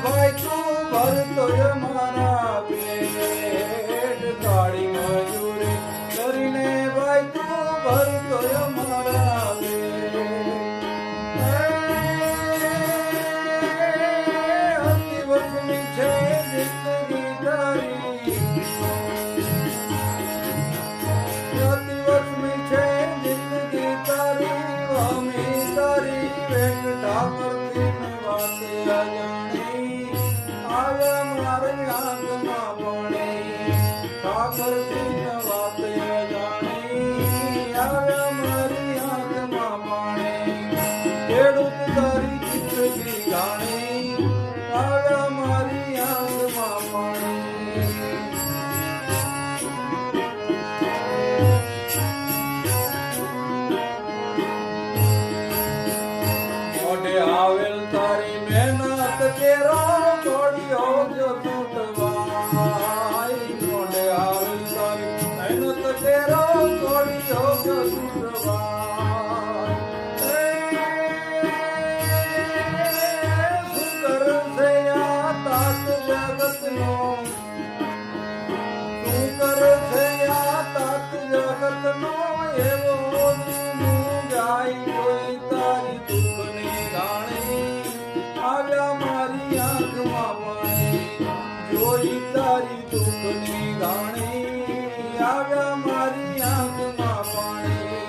ભાઈ તું ભરતોય મારા પેટ કાળી મજૂરી કરીને ભાઈ તું ભરતોય મારા પેટ અતિ વચની છે જિંદગી તારી અતિ વચની છે જિંદગી તારી અમે તારી વેંકટા કરતી ને વાતે અજાણી આવ્યા મારે આંગમાં ભણી ઠાકરજી ને વાતે અજાણી આવ્યા મારી આંગમાં ભણી ખેડૂત તારી જિંદગી ગાણી આવ્યા મારી આંગમાં ભણી મોઢે આવેલ તારી મહેનત કેરો છોડ્યો જો તૂટવાય મોઢે આવેલ તારી મહેનત કેરો છોડ્યો જો તૂટવાય સુંદર છે આ તાત જગતનો સુંદર છે આ તાત જગતનો એવો જાય કોઈ તારી દુઃખની ગાણી આવ્યા મારી આંખમાં પાણી જોઈ તારી દુઃખની ગાણી આવ્યા મારી આંખમાં પાણી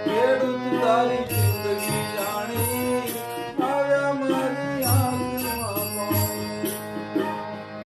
ખેડૂત તારી